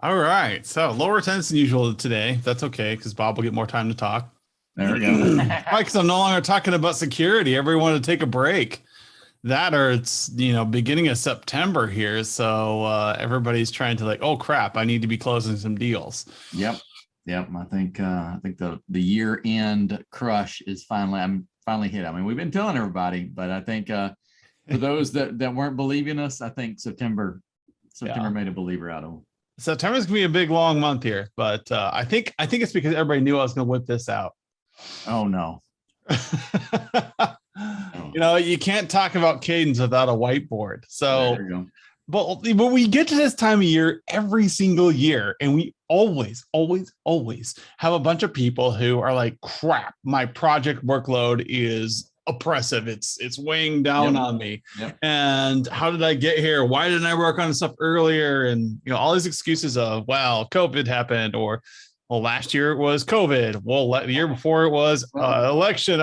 All right. So lower attendance than usual today. That's okay because Bob will get more time to talk. There we go. Right, because I'm no longer talking about security. Everyone to take a break. That or it's beginning of September here, so everybody's trying to like, oh crap, I need to be closing some deals. Yep. Yep. I think the year end crush is finally hit. I mean, we've been telling everybody, but I think for those that weren't believing us, I think September Yeah. made a believer out of them. September's gonna be a big long month here, but I think it's because everybody knew I was gonna whip this out. Oh no. You can't talk about cadence without a whiteboard. So, There you go. but we get to this time of year every single year, and we always, always, always have a bunch of people who are like, "Crap, my project workload is oppressive. It's weighing down Yep. on me. Yep. And how did I get here? Why didn't I work on stuff earlier?" And all these excuses of, "Well, COVID happened," or well, last year it was COVID. Well, the year before it was election.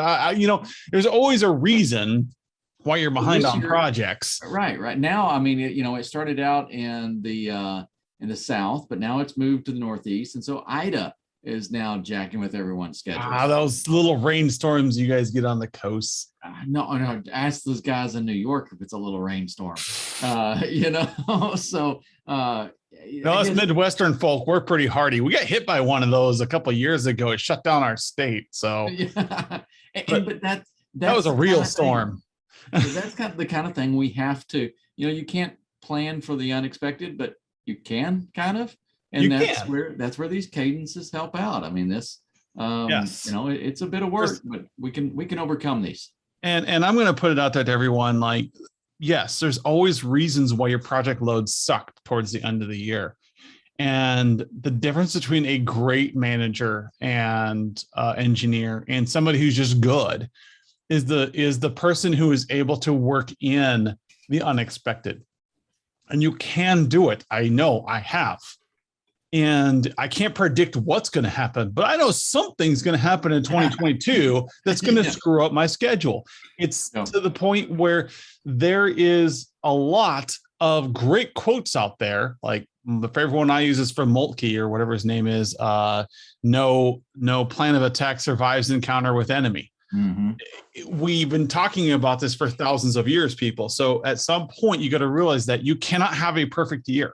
There's always a reason why you're behind on projects. Right now, I mean, it started out in the south, but now it's moved to the northeast, and so Ida is now jacking with everyone's schedules. Those little rainstorms you guys get on the coast. No, ask those guys in New York if it's a little rainstorm. So us Midwestern folk, we're pretty hardy. We got hit by one of those a couple of years ago. It shut down our state. So, yeah. but that was a real storm. That's kind of the kind of thing we have to, you can't plan for the unexpected, but you can kind of, and that's where these cadences help out. I mean, this, yes, it's a bit of work, but we can overcome these. And I'm going to put it out there to everyone, like, yes, there's always reasons why your project load sucked towards the end of the year. And the difference between a great manager and engineer and somebody who's just good is the person who is able to work in the unexpected. And you can do it. I know I have. And I can't predict what's going to happen, but I know something's going to happen in 2022 that's going to screw up my schedule. It's to the point where there is a lot of great quotes out there. Like the favorite one I use is from Moltke or whatever his name is. No plan of attack survives encounter with enemy. Mm-hmm. We've been talking about this for thousands of years, people. So at some point, you got to realize that you cannot have a perfect year.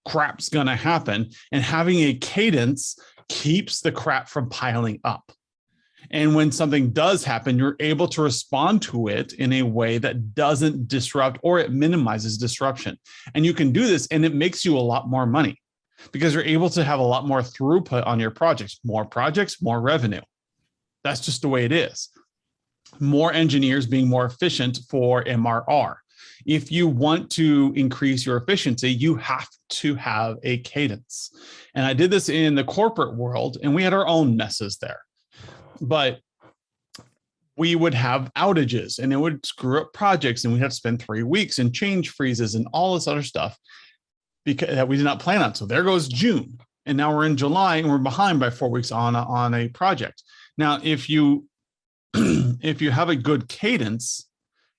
Crap's going to happen. And having a cadence keeps the crap from piling up. And when something does happen, you're able to respond to it in a way that doesn't disrupt or it minimizes disruption. And you can do this, and it makes you a lot more money because you're able to have a lot more throughput on your projects, more revenue. That's just the way it is. More engineers being more efficient for MRR. If you want to increase your efficiency, you have to have a cadence. And I did this in the corporate world, and we had our own messes there. But we would have outages, and it would screw up projects, and we'd have to spend 3 weeks in change freezes and all this other stuff because that we did not plan on. So there goes June, and now we're in July, and we're behind by 4 weeks on a project. Now, if you have a good cadence,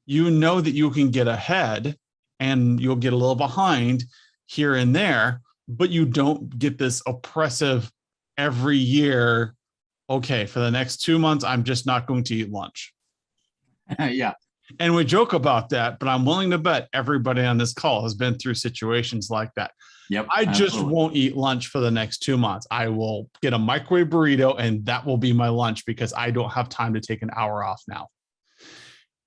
you know that you can get ahead and you'll get a little behind here and there, but you don't get this oppressive every year. Okay, for the next 2 months, I'm just not going to eat lunch. Yeah. And we joke about that, but I'm willing to bet everybody on this call has been through situations like that. Yep. I just won't eat lunch for the next 2 months. I will get a microwave burrito, and that will be my lunch because I don't have time to take an hour off now.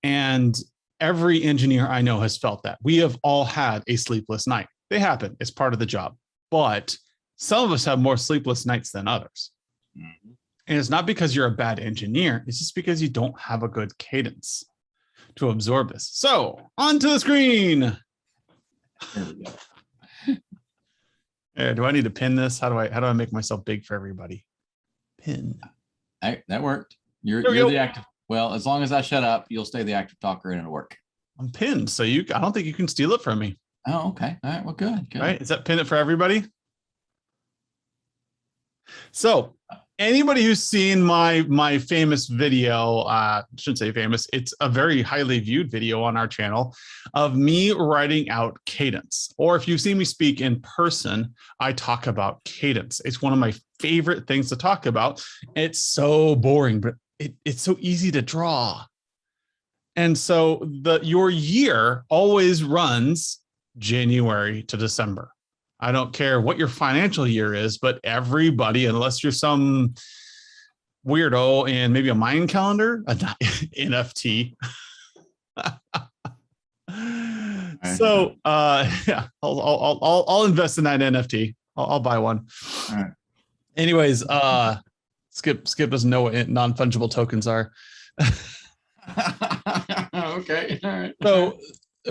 And every engineer I know has felt that. We have all had a sleepless night. They happen. It's part of the job. But some of us have more sleepless nights than others. Mm-hmm. And it's not because you're a bad engineer. It's just because you don't have a good cadence to absorb this. So onto the screen. There we go. Do I need to pin this? How do I make myself big for everybody? Pin. That worked. You're the active. Well, as long as I shut up, you'll stay the active talker and it'll work. I'm pinned, so I don't think you can steal it from me. Oh, okay. All right. Well, good. Right? Is that pin it for everybody? So Anybody who's seen my famous video, shouldn't say famous, it's a very highly viewed video on our channel of me writing out cadence. Or if you've seen me speak in person, I talk about cadence. It's one of my favorite things to talk about. It's so boring, but it's so easy to draw. And so your year always runs January to December. I don't care what your financial year is, but everybody, unless you're some weirdo and maybe a Mayan calendar, a NFT. So yeah, I'll invest in that NFT. I'll buy one. All right. Anyways, Skip doesn't know what non-fungible tokens are. Okay. All right. So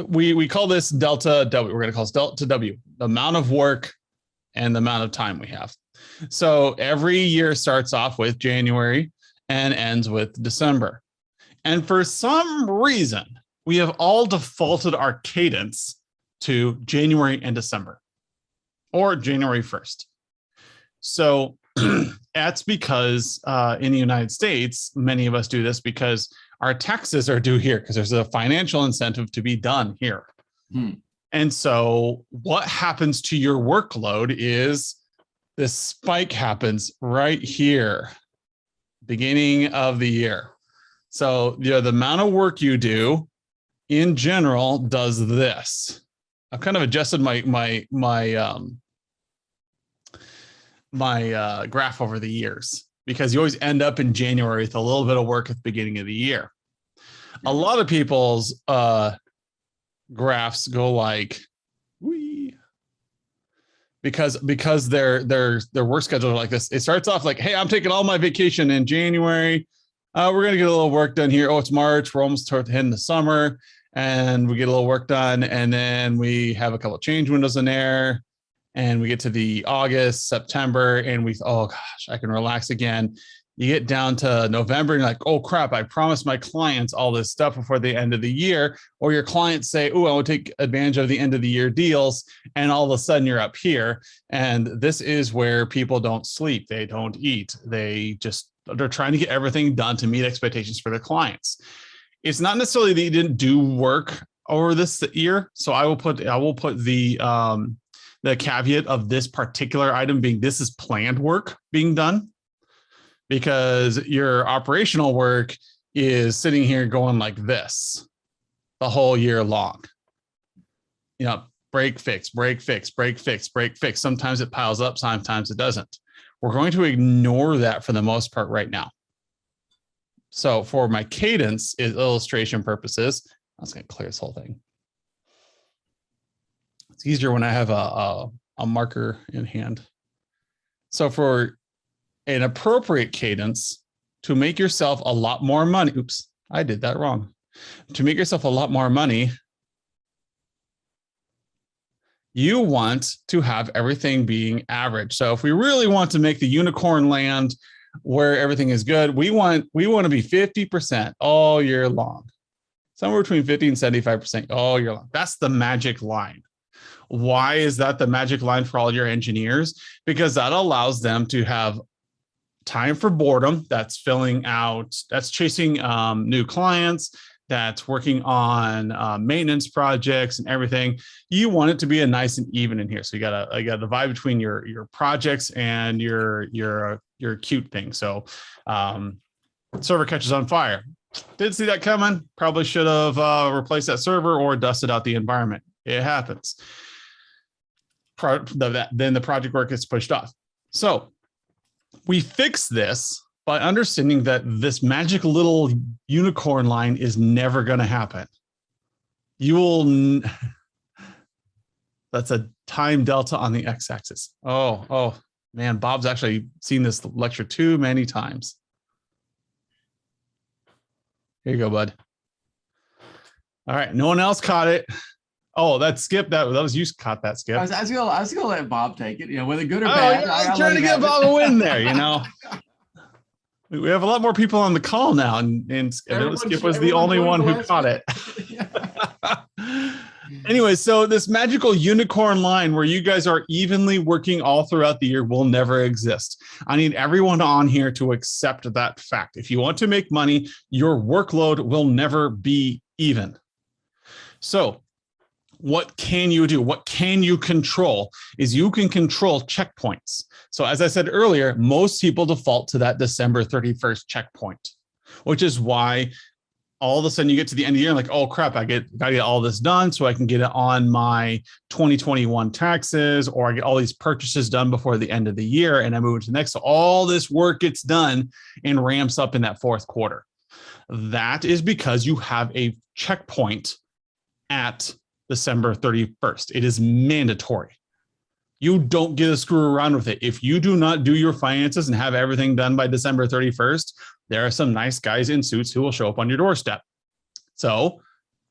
we call this delta W. We're going to call this delta W, the amount of work and the amount of time we have. So every year starts off with January and ends with December. And for some reason, we have all defaulted our cadence to January and December or January 1st. So that's because in the United States, many of us do this because our taxes are due here because there's a financial incentive to be done here. And so what happens to your workload is this spike happens right here, beginning of the year. So the amount of work you do in general does this. I've kind of adjusted my graph over the years because you always end up in January with a little bit of work at the beginning of the year. A lot of people's graphs go like, wee, because their work schedule are like this. It starts off like, hey, I'm taking all my vacation in January. We're gonna get a little work done here. Oh, it's March. We're almost toward the end of the summer, and we get a little work done, and then we have a couple of change windows in there, and we get to the August, September, and oh gosh, I can relax again. You get down to November and you're like, oh crap, I promised my clients all this stuff before the end of the year. Or your clients say, oh, I want to take advantage of the end of the year deals. And all of a sudden you're up here. And this is where people don't sleep. They don't eat. They're trying to get everything done to meet expectations for their clients. It's not necessarily that you didn't do work over this year. So I will put the caveat of this particular item being this is planned work being done. Because your operational work is sitting here going like this the whole year long. You know, break, fix, break, fix, break, fix, break, fix. Sometimes it piles up, sometimes it doesn't. We're going to ignore that for the most part right now. So for my cadence illustration purposes, I was going to clear this whole thing. It's easier when I have a marker in hand. So for an appropriate cadence to make yourself a lot more money. Oops, I did that wrong. To make yourself a lot more money, you want to have everything being average. So if we really want to make the unicorn land where everything is good, we want to be 50% all year long. Somewhere between 50 and 75% all year long. That's the magic line. Why is that the magic line for all your engineers? Because that allows them to have time for boredom, that's filling out, that's chasing new clients, that's working on maintenance projects and everything. You want it to be a nice and even in here. So you got a divide between your projects and your cute thing. So server catches on fire. Didn't see that coming. Probably should have replaced that server or dusted out the environment. It happens. Then the project work gets pushed off. So we fix this by understanding that this magic little unicorn line is never going to happen. That's a time delta on the x-axis. Oh man, Bob's actually seen this lecture too many times. Here you go, bud. All right, no one else caught it. Oh, that Skip, that was you caught that, Skip. I was gonna let Bob take it, whether good or bad. I was trying to get Bob a win there, We have a lot more people on the call now, and Skip was the only one who caught it. Anyway, so this magical unicorn line where you guys are evenly working all throughout the year will never exist. I need everyone on here to accept that fact. If you want to make money, your workload will never be even. So what can you do? What can you control is you can control checkpoints. So as I said earlier, most people default to that December 31st checkpoint, which is why all of a sudden you get to the end of the year and like, oh crap, gotta get all this done so I can get it on my 2021 taxes, or I get all these purchases done before the end of the year and I move to the next. So all this work gets done and ramps up in that fourth quarter. That is because you have a checkpoint at December 31st. It is mandatory. You don't get to screw around with it. If you do not do your finances and have everything done by December 31st, there are some nice guys in suits who will show up on your doorstep. So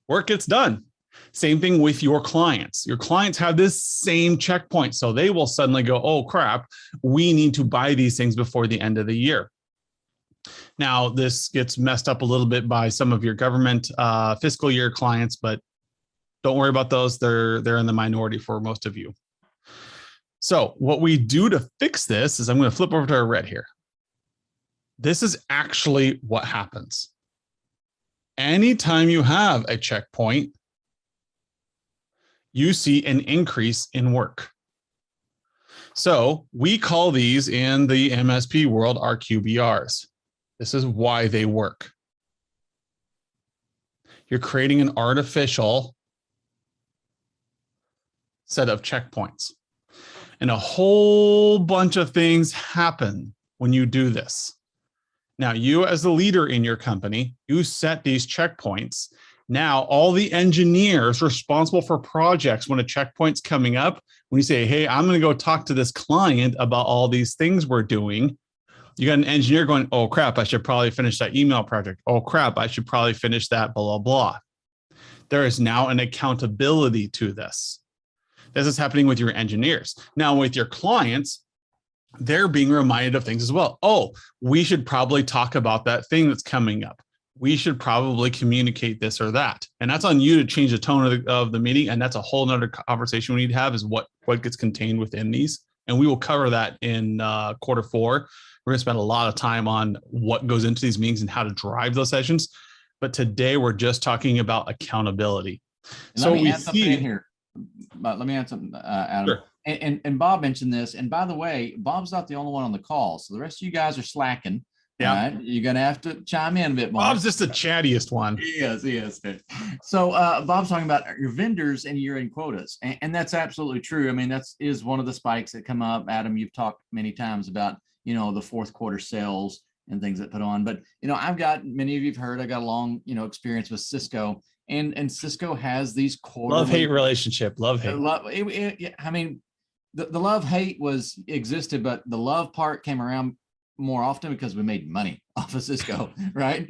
work gets done. Same thing with your clients. Your clients have this same checkpoint. So they will suddenly go, oh crap, we need to buy these things before the end of the year. Now, this gets messed up a little bit by some of your government fiscal year clients, but don't worry about those. They're in the minority for most of you. So what we do to fix this is I'm going to flip over to our red here. This is actually what happens. Anytime you have a checkpoint, you see an increase in work. So we call these in the MSP world our QBRs. This is why they work. You're creating an artificial set of checkpoints. And a whole bunch of things happen when you do this. Now, you as the leader in your company, you set these checkpoints. Now, all the engineers responsible for projects, when a checkpoint's coming up, when you say, hey, I'm going to go talk to this client about all these things we're doing, you got an engineer going, oh, crap, I should probably finish that email project. Oh, crap, I should probably finish that, blah, blah, blah. There is now an accountability to this. This is happening with your engineers. Now, with your clients, they're being reminded of things as well. Oh, we should probably talk about that thing that's coming up. We should probably communicate this or that. And that's on you to change the tone of the meeting. And that's a whole nother conversation we need to have, is what gets contained within these. And we will cover that in quarter 4. We're going to spend a lot of time on what goes into these meetings and how to drive those sessions. But today we're just talking about accountability. So we see in here. But let me add something, Adam. Sure. And Bob mentioned this. And by the way, Bob's not the only one on the call. So the rest of you guys are slacking. Yeah, right? You're going to have to chime in a bit more. Bob's just the chattiest one. He is. So Bob's talking about your vendors and year-end quotas. And that's absolutely true. I mean, that is one of the spikes that come up. Adam, you've talked many times about, the fourth quarter sales and things that put on. But, I've got, many of you have heard, I got a long, experience with Cisco. And Cisco has these quarterly love-hate relationship. Love-hate. I mean, the love-hate existed, but the love part came around more often because we made money off of Cisco, right?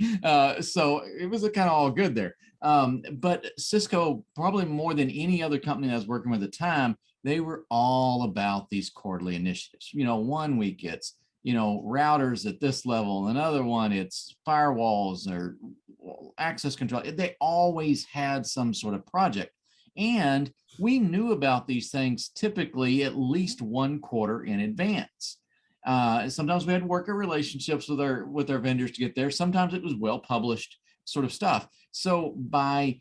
So it was kind of all good there. But Cisco, probably more than any other company I was working with at the time, they were all about these quarterly initiatives. 1 week it's, routers at this level. Another one, it's firewalls or access control. They always had some sort of project. And we knew about these things typically at least 1 quarter in advance. Sometimes we had worker relationships with our vendors to get there. Sometimes it was well-published sort of stuff. So by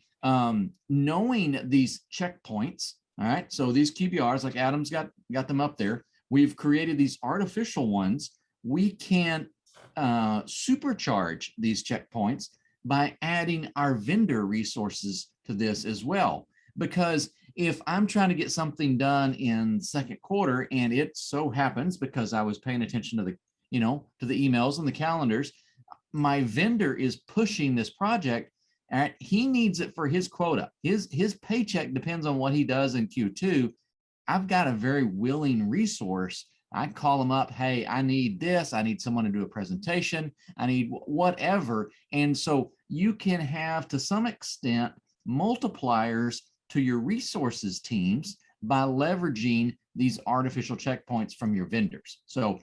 knowing these checkpoints, all right, so these QBRs, like Adam's got them up there, we've created these artificial ones. We can supercharge these checkpoints by adding our vendor resources to this as well. Because if I'm trying to get something done in second quarter, and it so happens because I was paying attention to the, to the emails and the calendars, my vendor is pushing this project, and he needs it for his quota. His paycheck depends on what he does in Q2. I've got a very willing resource. I call him up. Hey, I need this. I need someone to do a presentation. I need whatever. And so you can have, to some extent, multipliers to your resources teams by leveraging these artificial checkpoints from your vendors. So,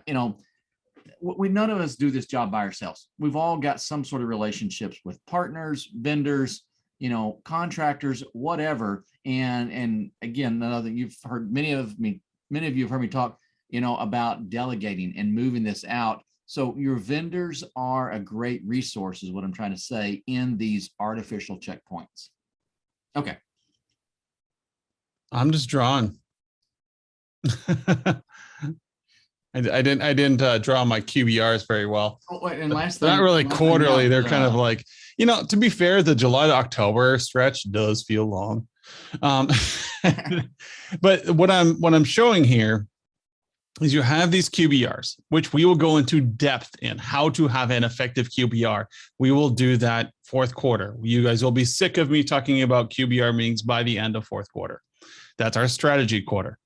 none of us do this job by ourselves. We've all got some sort of relationships with partners, vendors, contractors, whatever. And again, another, you've heard many of you have heard me talk, about delegating and moving this out. So your vendors are a great resource, is what I'm trying to say, in these artificial checkpoints. Okay. I'm just drawing. I didn't draw my QBRs very well. Oh, and last thing, not really quarterly. They're kind of like, to be fair, the July to October stretch does feel long. But what I'm showing here is you have these QBRs, which we will go into depth in how to have an effective QBR. We will do that fourth quarter. You guys will be sick of me talking about QBR meetings by the end of fourth quarter. That's our strategy quarter.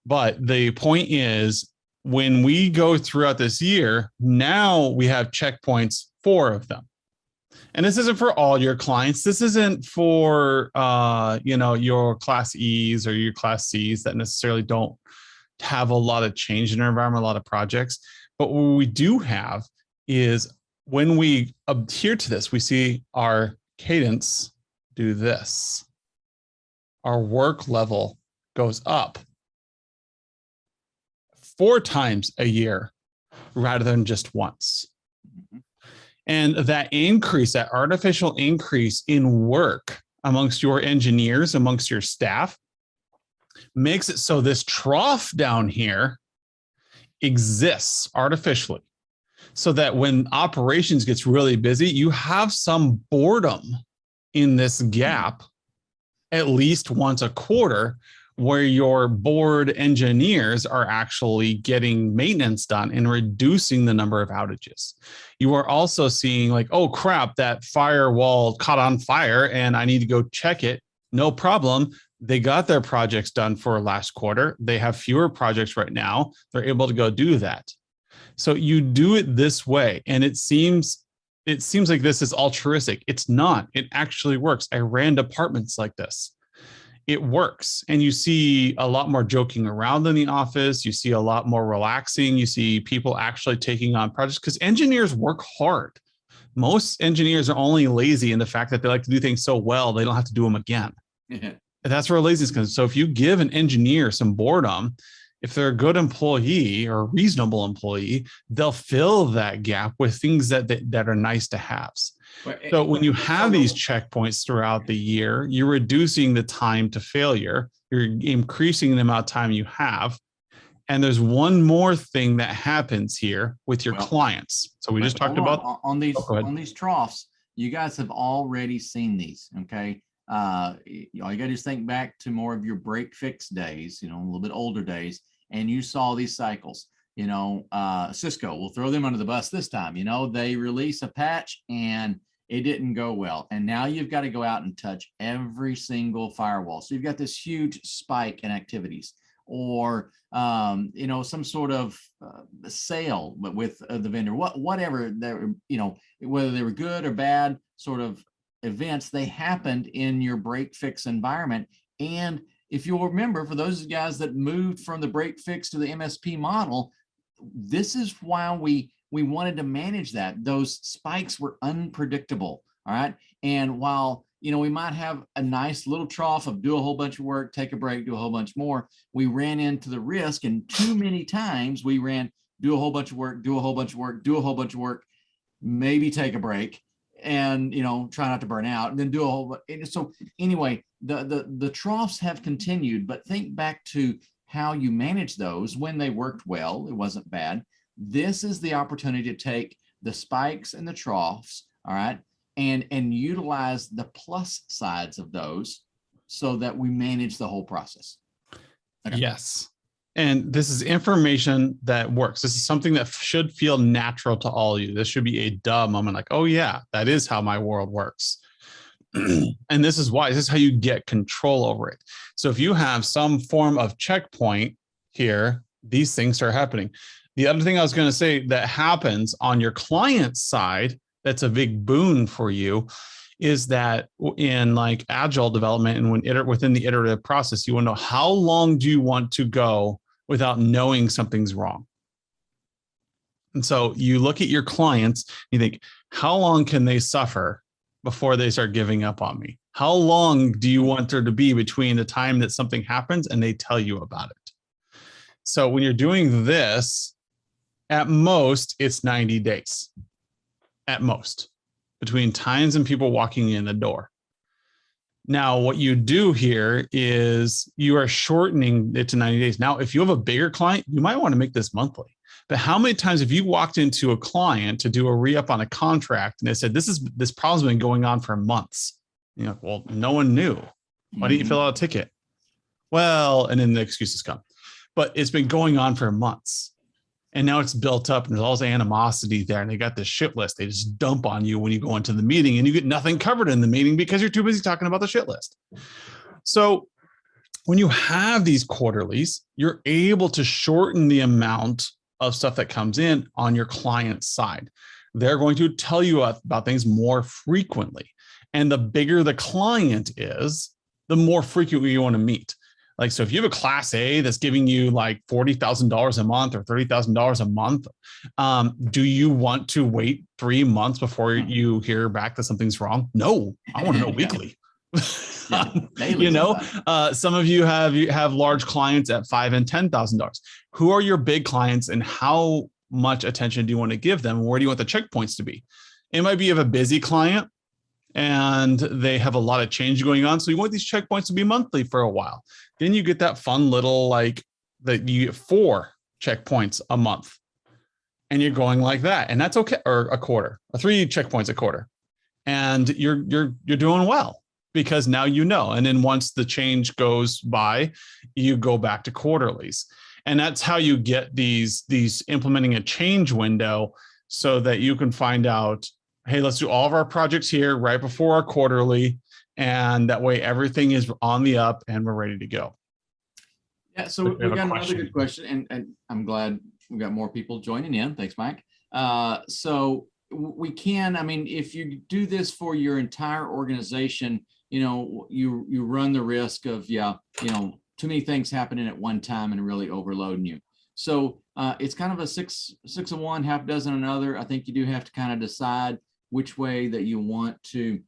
But the point is, when we go throughout this year, now we have checkpoints, 4 of them. And this isn't for all your clients. This isn't for, your class E's or your class C's that necessarily don't have a lot of change in their environment, a lot of projects. But what we do have is when we adhere to this, we see our cadence do this. Our work level goes up 4 times a year rather than just once. And that increase, that artificial increase in work amongst your engineers, amongst your staff, makes it so this trough down here exists artificially, so that when operations gets really busy, you have some boredom in this gap at least once a quarter, where your board engineers are actually getting maintenance done and reducing the number of outages. You are also seeing like, oh crap, that firewall caught on fire and I need to go check it. No problem. They got their projects done for last quarter. They have fewer projects right now. They're able to go do that. So you do it this way. And it seems like this is altruistic. It's not. It actually works. I ran departments like this. It works. And you see a lot more joking around in the office. You see a lot more relaxing. You see people actually taking on projects, because engineers work hard. Most engineers are only lazy in the fact that they like to do things so well, they don't have to do them again. Yeah. That's where laziness comes. So if you give an engineer some boredom, if they're a good employee or a reasonable employee, they'll fill that gap with things that are nice to haves. So when you have these checkpoints throughout the year, you're reducing the time to failure. You're increasing the amount of time you have. And there's one more thing that happens here with your clients. So we just talked about on these troughs. You guys have already seen these. Okay. All you got to just think back to more of your break fix days, a little bit older days, and you saw these cycles. Cisco, we'll throw them under the bus this time. They release a patch and it didn't go well. And now you've got to go out and touch every single firewall. So you've got this huge spike in activities, or, some sort of sale with the vendor, whatever, whether they were good or bad sort of events, they happened in your break fix environment. And if you'll remember, for those guys that moved from the break fix to the MSP model, this is why we wanted to manage that. Those spikes were unpredictable. All right. And while, we might have a nice little trough of do a whole bunch of work, take a break, do a whole bunch more, we ran into the risk. And too many times we ran, do a whole bunch of work, do a whole bunch of work, do a whole bunch of work, maybe take a break, and try not to burn out, and then do a whole. So anyway, the troughs have continued, but think back to how you manage those when they worked well. It wasn't bad. This is the opportunity to take the spikes and the troughs, all right, and utilize the plus sides of those so that we manage the whole process. Okay. Yes. And this is information that works. This is something that should feel natural to all of you. This should be a duh moment, like, oh yeah, that is how my world works. And this is why. This is how you get control over it. So if you have some form of checkpoint here, these things start happening. The other thing I was going to say that happens on your client side, that's a big boon for you, is that in like agile development and within the iterative process, you want to know how long do you want to go without knowing something's wrong. And so you look at your clients, you think, how long can they suffer before they start giving up on me? How long do you want there to be between the time that something happens and they tell you about it? So when you're doing this, at most, it's 90 days. At most, between times and people walking in the door. Now, what you do here is you are shortening it to 90 days. Now, if you have a bigger client, you might want to make this monthly. But how many times have you walked into a client to do a re-up on a contract and they said, this problem's been going on for months? You know, well, no one knew. Why didn't you fill out a ticket? Well, and then the excuses come. But it's been going on for months. And now it's built up and there's all this animosity there. And they got this shit list. They just dump on you when you go into the meeting and you get nothing covered in the meeting because you're too busy talking about the shit list. So when you have these quarterlies, you're able to shorten the amount of stuff that comes in on your client side. They're going to tell you about things more frequently. And the bigger the client is, the more frequently you want to meet. Like, so if you have a class A that's giving you like $40,000 a month or $30,000 a month, do you want to wait 3 months before you hear back that something's wrong? No, I want to know weekly. You know, some of you have large clients at $5,000 and $10,000. Who are your big clients and how much attention do you want to give them? Where do you want the checkpoints to be? It might be you have a busy client and they have a lot of change going on. So you want these checkpoints to be monthly for a while. Then you get that fun little, like, that you get 4 checkpoints a month and you're going like that. And that's okay. Or a quarter, 3 checkpoints a quarter. And you're doing well because now you know. And then once the change goes by, you go back to quarterlies. And that's how you get these implementing a change window so that you can find out, hey, let's do all of our projects here right before our quarterly. And that way everything is on the up and we're ready to go. Yeah, so we got another good question, and I'm glad we got more people joining in. Thanks, Mike. So we can, I mean, if you do this for your entire organization, you know, you run the risk of, too many things happening at one time and really overloading you. So it's kind of a six of one, half dozen another. I think you do have to kind of decide which way that you want to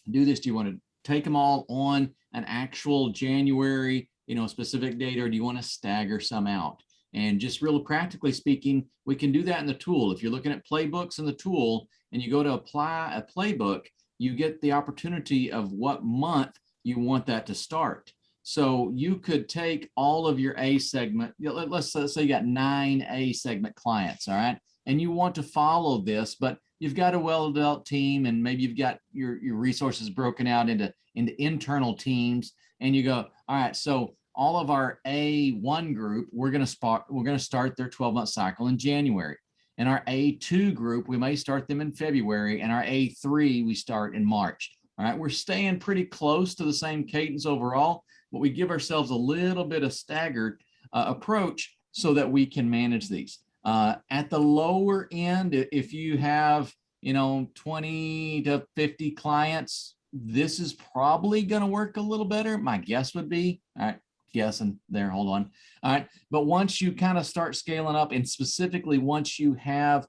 do this. Do you want to take them all on an actual January, specific date, or do you want to stagger some out? And just really practically speaking, we can do that in the tool. If you're looking at playbooks in the tool and you go to apply a playbook, you get the opportunity of what month you want that to start. So you could take all of your A segment, let's say you got 9 A segment clients, all right? And you want to follow this, but you've got a well-developed team and maybe you've got your resources broken out into internal teams, and you go, all right, so all of our A1 group, we're going to start their 12-month cycle in January. And our A2 group, we may start them in February, and our A3 we start in March. All right, we're staying pretty close to the same cadence overall, but we give ourselves a little bit of staggered approach so that we can manage these. At the lower end, if you have 20 to 50 clients, this is probably going to work a little better. My guess would be, all right, guessing there, hold on. All right, but once you kind of start scaling up, and specifically once you have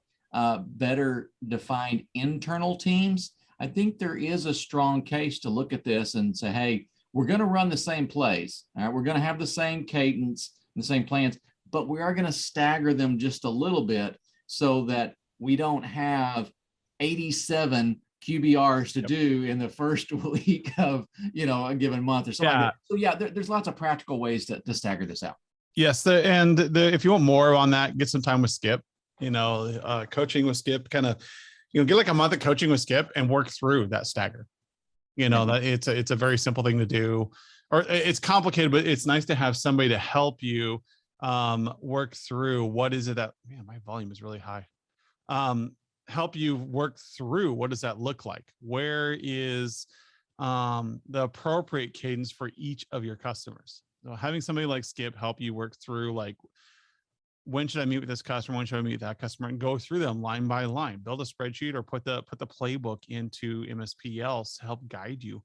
better defined internal teams, I think there is a strong case to look at this and say, hey, we're going to run the same plays. All right, we're going to have the same cadence, the same plans, but we are going to stagger them just a little bit so that we don't have 87 QBRs to do in the first week of, a given month or something. Like so yeah, there's lots of practical ways to stagger this out. Yes. If you want more on that, get some time with Skip, coaching with Skip, kind of, get like a month of coaching with Skip and work through that stagger. That it's a very simple thing to do, or it's complicated, but it's nice to have somebody to help you work through what is it that, man, my volume is really high. Help you work through what does that look like? Where is the appropriate cadence for each of your customers? So having somebody like Skip help you work through, like, when should I meet with this customer? When should I meet with that customer? And go through them line by line. Build a spreadsheet or put the playbook into MSPL to help guide you.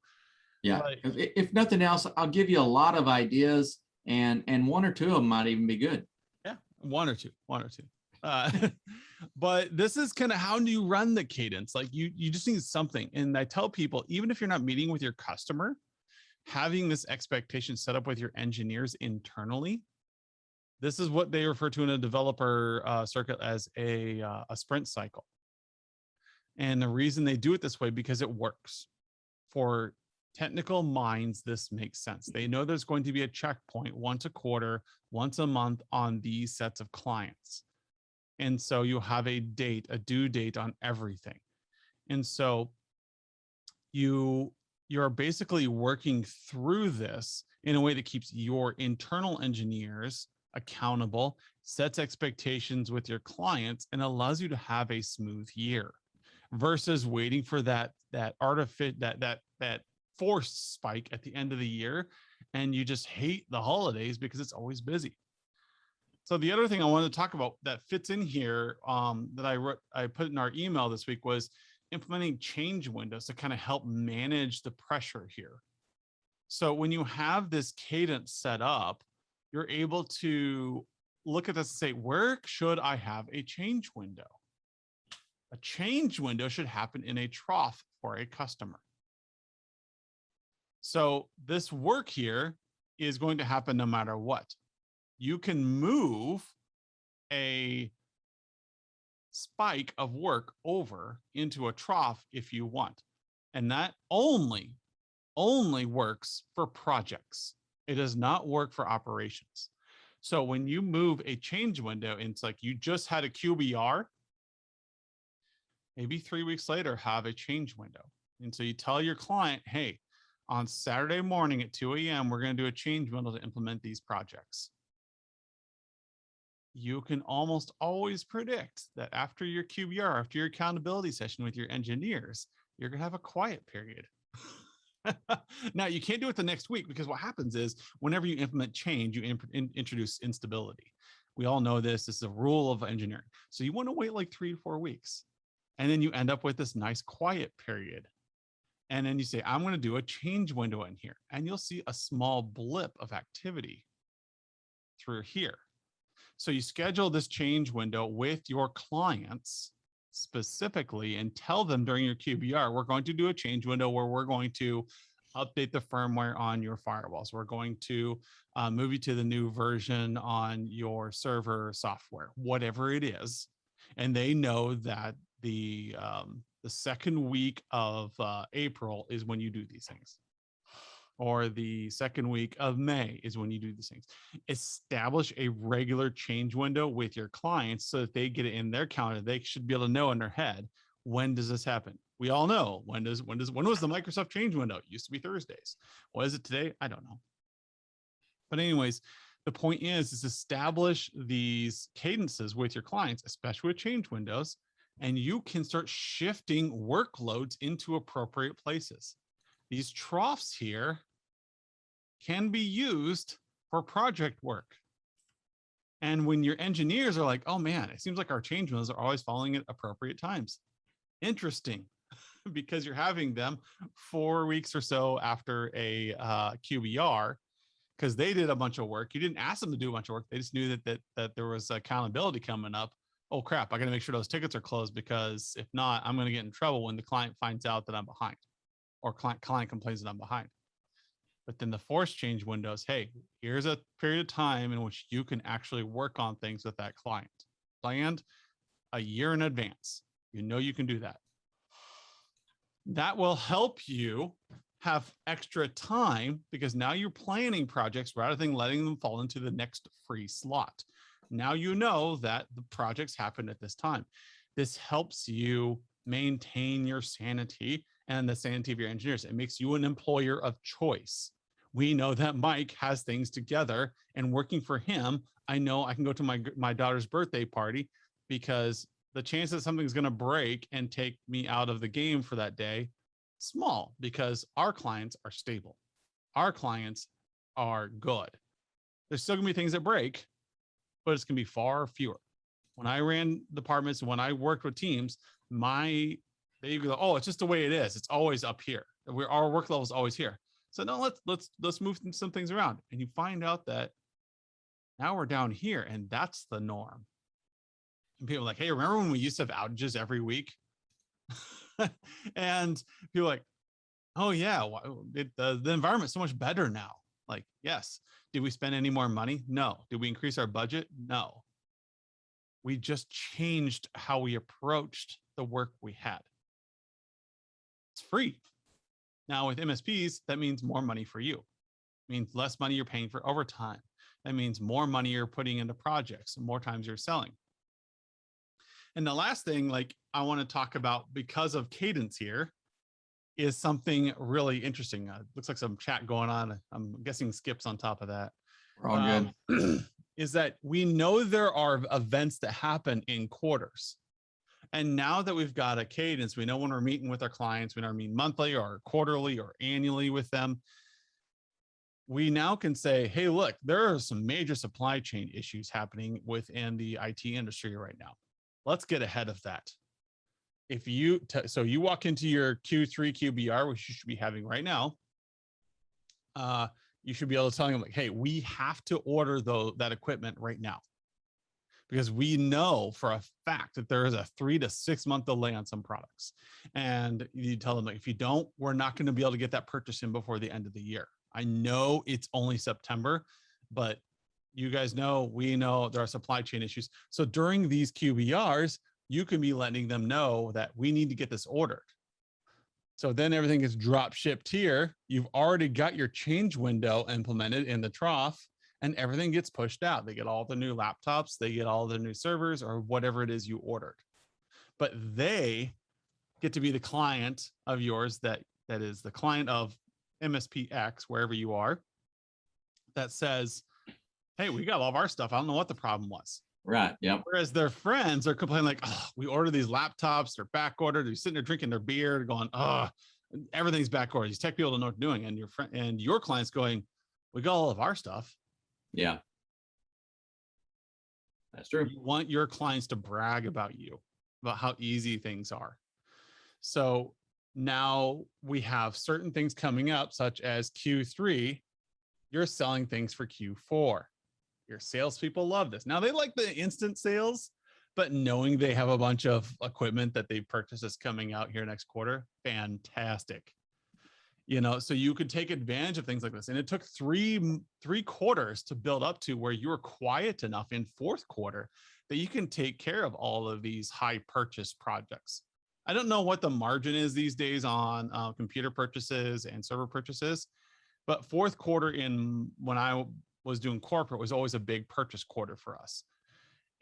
Yeah. If nothing else, I'll give you a lot of ideas, and 1 or 2 of them might even be good. Yeah, one or two. Uh, but this is kind of how do you run the cadence? Like you just need something. And I tell people, even if you're not meeting with your customer, having this expectation set up with your engineers internally, this is what they refer to in a developer circuit as a sprint cycle. And the reason they do it this way, because it works. For technical minds, this makes sense. They know there's going to be a checkpoint once a quarter, once a month on these sets of clients. And so you have a date, a due date on everything. And so you're basically working through this in a way that keeps your internal engineers accountable, sets expectations with your clients, and allows you to have a smooth year versus waiting for that forced spike at the end of the year, and you just hate the holidays because it's always busy. So the other thing I wanted to talk about that fits in here that I put in our email this week was implementing change windows to kind of help manage the pressure here. So when you have this cadence set up, you're able to look at this and say, where should I have a change window? A change window should happen in a trough for a customer. So this work here is going to happen no matter what. You can move a spike of work over into a trough if you want. And that only works for projects. It does not work for operations. So when you move a change window, it's like you just had a QBR, maybe 3 weeks later, have a change window. And so you tell your client, hey, on Saturday morning at 2 a.m., we're going to do a change window to implement these projects. You can almost always predict that after your QBR, after your accountability session with your engineers, you're going to have a quiet period. Now, you can't do it the next week because what happens is whenever you implement change, you introduce instability. We all know this. This is a rule of engineering. So you want to wait like 3 to 4 weeks. And then you end up with this nice quiet period. And then you say, I'm going to do a change window in here. And you'll see a small blip of activity through here. So you schedule this change window with your clients specifically and tell them during your QBR, we're going to do a change window where we're going to update the firmware on your firewalls. We're going to move you to the new version on your server software, whatever it is. And they know that the second week of April is when you do these things. Or the second week of May is when you do these things. Establish a regular change window with your clients so that they get it in their calendar. They should be able to know in their head, when does this happen? We all know when was the Microsoft change window? It used to be Thursdays. What is it today? I don't know. But anyways, the point is establish these cadences with your clients, especially with change windows, and you can start shifting workloads into appropriate places. These troughs here can be used for project work. And when your engineers are like, oh man, it seems like our change windows are always falling at appropriate times. Interesting, because you're having them 4 weeks or so after a QBR, because they did a bunch of work. You didn't ask them to do a bunch of work. They just knew that there was accountability coming up. Oh crap, I got to make sure those tickets are closed, because if not, I'm going to get in trouble when the client finds out that I'm behind, or client complains that I'm behind. But then the force change windows, hey, here's a period of time in which you can actually work on things with that client. Planned a year in advance. You know you can do that. That will help you have extra time, because now you're planning projects rather than letting them fall into the next free slot. Now you know that the projects happen at this time. This helps you maintain your sanity and the sanity of your engineers. It makes you an employer of choice. We know that Mike has things together, and working for him, I know I can go to my daughter's birthday party, because the chance that something's going to break and take me out of the game for that day, small, because our clients are stable. Our clients are good. There's still going to be things that break, but it's going to be far fewer. When I ran departments and when I worked with teams, they go, oh, it's just the way it is. It's always up here. Our work level is always here. So no, let's move some things around. And you find out that now we're down here, and that's the norm. And people are like, hey, remember when we used to have outages every week? And people are like, oh yeah, the environment's so much better now. Like, yes. Did we spend any more money? No. Did we increase our budget? No. We just changed how we approached the work we had. It's free. Now with MSPs, that means more money for you. It means less money you're paying for overtime. That means more money you're putting into projects and more times you're selling. And the last thing, like I want to talk about because of Cadence here, is something really interesting. Looks like some chat going on. I'm guessing Skip's on top of that. We're all good. Is that we know there are events that happen in quarters. And now that we've got a cadence, we know when we're meeting with our clients, when we meet monthly or quarterly or annually with them, we now can say, hey, look, there are some major supply chain issues happening within the IT industry right now. Let's get ahead of that. If you, so you walk into your Q3 QBR, which you should be having right now, you should be able to tell them like, hey, we have to order that equipment right now. Because we know for a fact that there is a 3 to 6 month delay on some products. And you tell them, like, if you don't, we're not going to be able to get that purchase in before the end of the year. I know it's only September, but you guys know, we know there are supply chain issues. So during these QBRs, you can be letting them know that we need to get this ordered. So then everything is drop shipped here. You've already got your change window implemented in the trough. And everything gets pushed out. They get all the new laptops, they get all the new servers or whatever it is you ordered. But they get to be the client of yours that is the client of MSPX, wherever you are, that says, hey, we got all of our stuff. I don't know what the problem was. Right. Yep. Whereas their friends are complaining like, oh, we ordered these laptops, they're back ordered. They're sitting there drinking their beer, going, oh, everything's back ordered. These tech people don't know what they're doing. And your friend and your client's going, we got all of our stuff. Yeah, that's true. You want your clients to brag about you, about how easy things are. So now we have certain things coming up, such as Q3. You're selling things for Q4. Your salespeople love this. Now they like the instant sales, but knowing they have a bunch of equipment that they purchased is coming out here next quarter, fantastic. You know, so you could take advantage of things like this. And it took three quarters to build up to where you were quiet enough in fourth quarter that you can take care of all of these high purchase projects. I don't know what the margin is these days on computer purchases and server purchases, but fourth quarter when I was doing corporate was always a big purchase quarter for us.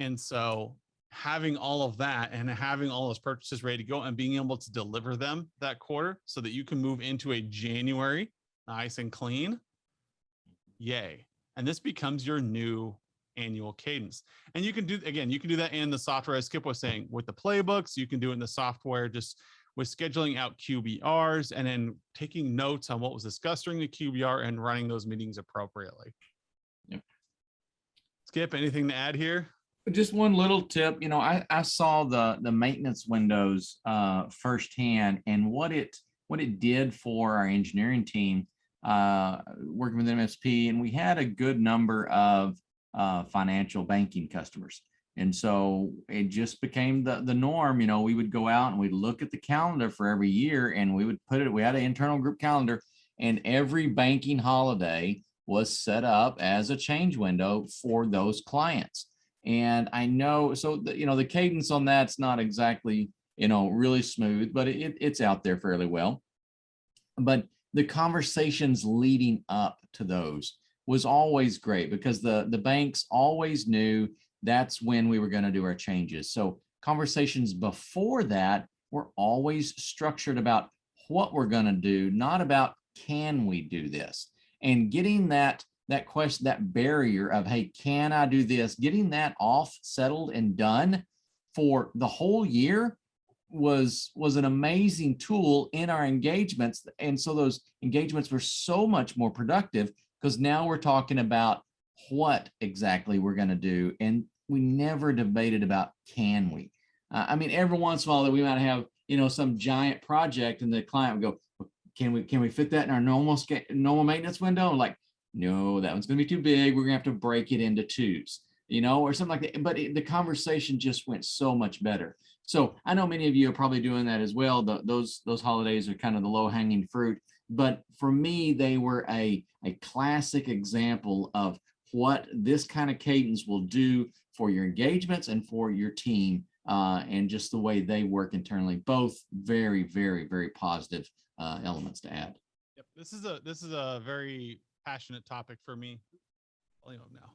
And so having all of that and having all those purchases ready to go and being able to deliver them that quarter so that you can move into a January nice and clean, yay. And this becomes your new annual cadence. And you can do, again, you can do that in the software, as Skip was saying, with the playbooks. You can do it in the software just with scheduling out QBRs and then taking notes on what was discussed during the QBR and running those meetings appropriately. Yep. Skip, anything to add here? Just one little tip, you know, I saw the maintenance windows firsthand, and what it did for our engineering team working with MSP, and we had a good number of financial banking customers, and so it just became the norm. You know, we would go out and we'd look at the calendar for every year, and we would we had an internal group calendar, and every banking holiday was set up as a change window for those clients. And I know, so the cadence on that's not exactly, really smooth, but it's out there fairly well. But the conversations leading up to those was always great because the banks always knew that's when we were going to do our changes. So conversations before that were always structured about what we're going to do, not about can we do this, and getting that question, that barrier of, hey, can I do this? Getting that off, settled, and done for the whole year was an amazing tool in our engagements. And so those engagements were so much more productive because now we're talking about what exactly we're going to do. And we never debated about can we. I mean, every once in a while that we might have, some giant project and the client would go, can we fit that in our normal maintenance window? Like, no, that one's going to be too big. We're going to have to break it into twos. or something like that. But the conversation just went so much better. So I know many of you are probably doing that as well. Those holidays are kind of the low hanging fruit. But for me, they were a classic example of what this kind of cadence will do for your engagements and for your team, and just the way they work internally. Both very, very, very positive elements to add. Yep. This is a very passionate topic for me. Now,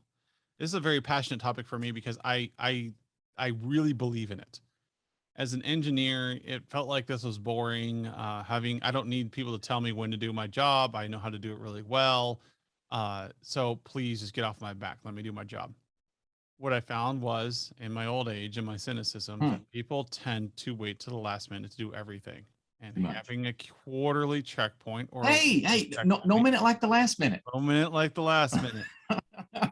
this is a very passionate topic for me because I really believe in it. As an engineer, it felt like this was boring. I don't need people to tell me when to do my job. I know how to do it really well. So please just get off my back. Let me do my job. What I found was, in my old age and my cynicism, that people tend to wait to the last minute to do everything. And having a quarterly checkpoint or no minute like the last minute. No minute like the last minute.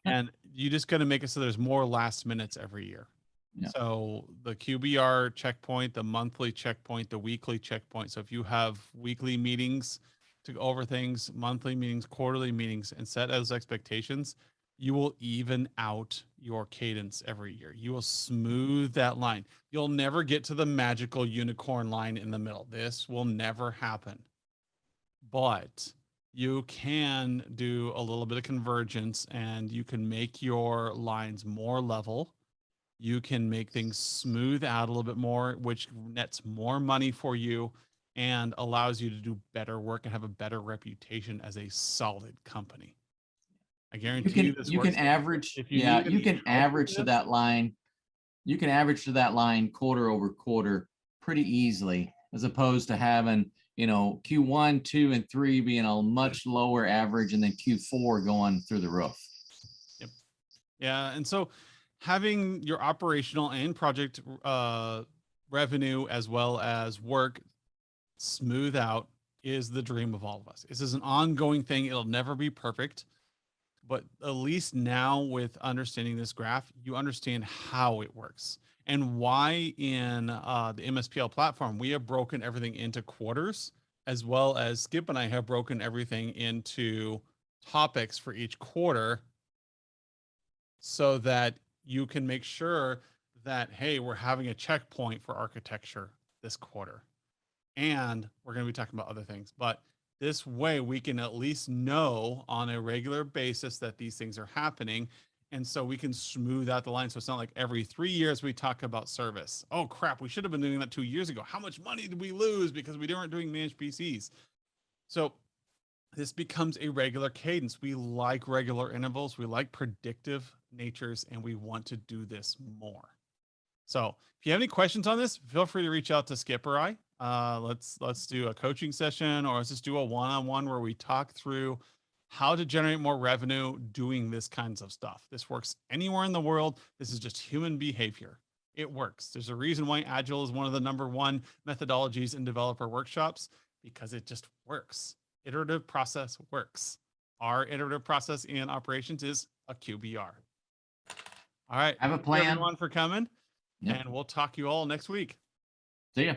And you just got to make it so there's more last minutes every year. Yeah. So the QBR checkpoint, the monthly checkpoint, the weekly checkpoint. So if you have weekly meetings to go over things, monthly meetings, quarterly meetings, and set those expectations, you will even out your cadence every year. You will smooth that line. You'll never get to the magical unicorn line in the middle. This will never happen. But you can do a little bit of convergence, and you can make your lines more level. You can make things smooth out a little bit more, which nets more money for you and allows you to do better work and have a better reputation as a solid company. I guarantee you this you can average. You can average to that line. You can average to that line quarter over quarter pretty easily, as opposed to having, Q1, 2, and 3 being a much lower average, and then Q4 going through the roof. Yep. Yeah. And so having your operational and project revenue as well as work smooth out is the dream of all of us. This is an ongoing thing. It'll never be perfect, but at least now with understanding this graph, you understand how it works and why in the MSPL platform, we have broken everything into quarters, as well as Skip and I have broken everything into topics for each quarter so that you can make sure that, hey, we're having a checkpoint for architecture this quarter. And we're going to be talking about other things, but this way we can at least know on a regular basis that these things are happening. And so we can smooth out the line. So it's not like every 3 years we talk about service. Oh crap, we should have been doing that 2 years ago. How much money did we lose because we weren't doing managed PCs? So this becomes a regular cadence. We like regular intervals. We like predictive natures, and we want to do this more. So if you have any questions on this, feel free to reach out to Skip or I. Let's do a coaching session, or let's just do a one-on-one where we talk through how to generate more revenue doing this kinds of stuff. This works anywhere in the world. This is just human behavior. It works. There's a reason why Agile is one of the #1 methodologies in developer workshops, because it just works. Iterative process works. Our iterative process in operations is a QBR. All right. Have a plan. Thank you everyone for coming. Yep. And we'll talk to you all next week. See ya.